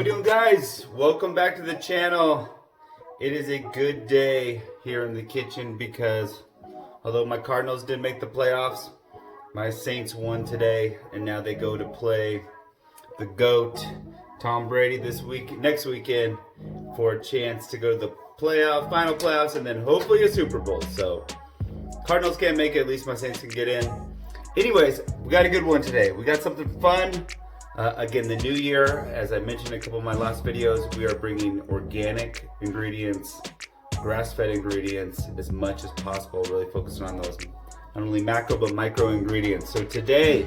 we doing, guys? Welcome back to the channel. It is a good day here in the kitchen because although my Cardinals did make the playoffs, my Saints won today, and now they go to play the GOAT, Tom Brady, next weekend for a chance to go to the final playoffs, and then hopefully a Super Bowl. So Cardinals can't make it, at least my Saints can get in. Anyways, we got a good one today. We got something fun. Again, the new year, as I mentioned in a couple of my last videos, we are bringing organic ingredients, grass-fed ingredients as much as possible, really focusing on those not only macro but micro ingredients. So today,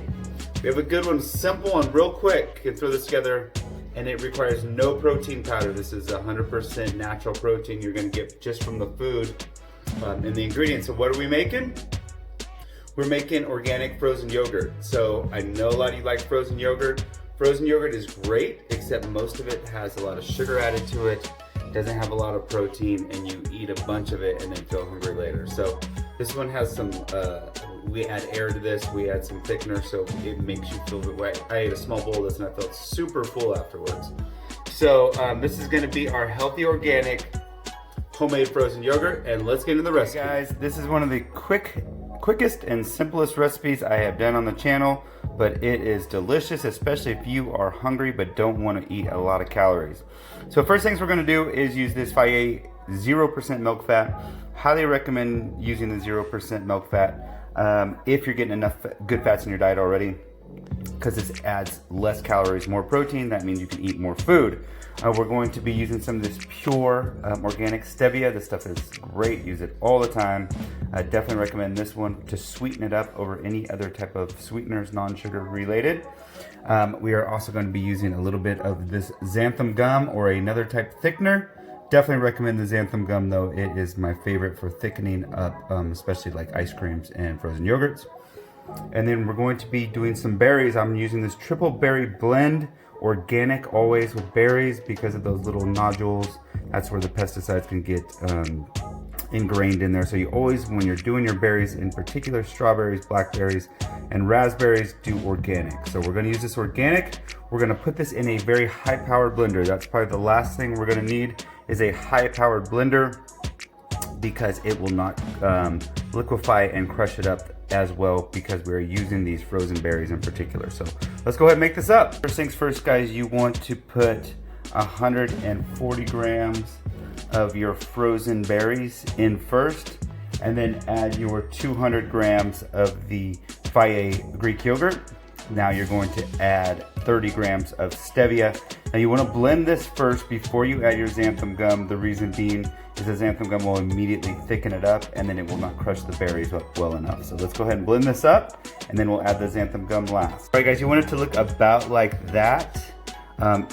we have a good one, simple and real quick. You can throw this together, and it requires no protein powder. This is 100% natural protein you're gonna get just from the food and the ingredients. So what are we making? We're making organic frozen yogurt. So I know a lot of you like frozen yogurt. Frozen yogurt is great, except most of it has a lot of sugar added to it, doesn't have a lot of protein, and you eat a bunch of it and then feel hungry later. So this one has some, we add air to this, we add some thickener, so it makes you feel good. I ate a small bowl of this and I felt super full afterwards. So this is gonna be our healthy organic homemade frozen yogurt, and let's get into the recipe. Hey guys, this is one of the quickest and simplest recipes I have done on the channel, but it is delicious, especially if you are hungry but don't want to eat a lot of calories. So first things we're going to do is use this Fage 0% milk fat. Highly recommend using the 0% milk fat if you're getting enough good fats in your diet already, because this adds less calories, more protein. That means you can eat more food. We're going to be using some of this pure organic stevia. This stuff is great, use it all the time. I definitely recommend this one to sweeten it up over any other type of sweeteners, non-sugar related. We are also going to be using a little bit of this xanthan gum or another type thickener. Definitely recommend the xanthan gum though. It is my favorite for thickening up, especially like ice creams and frozen yogurts. And then we're going to be doing some berries. I'm using this triple berry blend, organic always with berries, because of those little nodules. That's where the pesticides can get ingrained in there. So you always, when you're doing your berries, in particular strawberries, blackberries, and raspberries, do organic. So we're gonna use this organic. We're gonna put this in a very high-powered blender. That's probably the last thing we're gonna need, is a high-powered blender, because it will not liquefy and crush it up as well, because we're using these frozen berries in particular. So let's go ahead and make this up. First things first, guys, you want to put 140 grams of your frozen berries in first, and then add your 200 grams of the Fage Greek yogurt. Now you're going to add 30 grams of stevia. Now you want to blend this first before you add your xanthan gum. The reason being is the xanthan gum will immediately thicken it up, and then it will not crush the berries up well enough. So let's go ahead and blend this up, and then we'll add the xanthan gum last. All right guys, you want it to look about like that.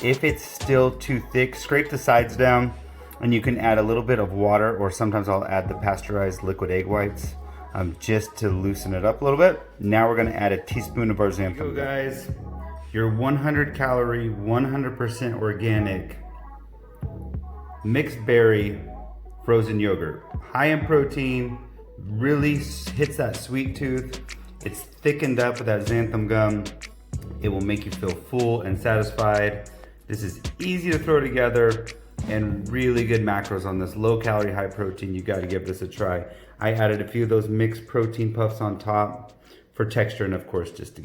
If it's still too thick, scrape the sides down, and you can add a little bit of water, or sometimes I'll add the pasteurized liquid egg whites just to loosen it up a little bit. Now we're gonna add a teaspoon of our xanthan gum. Guys, your 100 calorie, 100% organic mixed berry frozen yogurt. High in protein, really hits that sweet tooth. It's thickened up with that xanthan gum. It will make you feel full and satisfied. This is easy to throw together, and really good macros on this. Low calorie, high protein. You gotta give this a try. I added a few of those mixed protein puffs on top for texture, and of course just to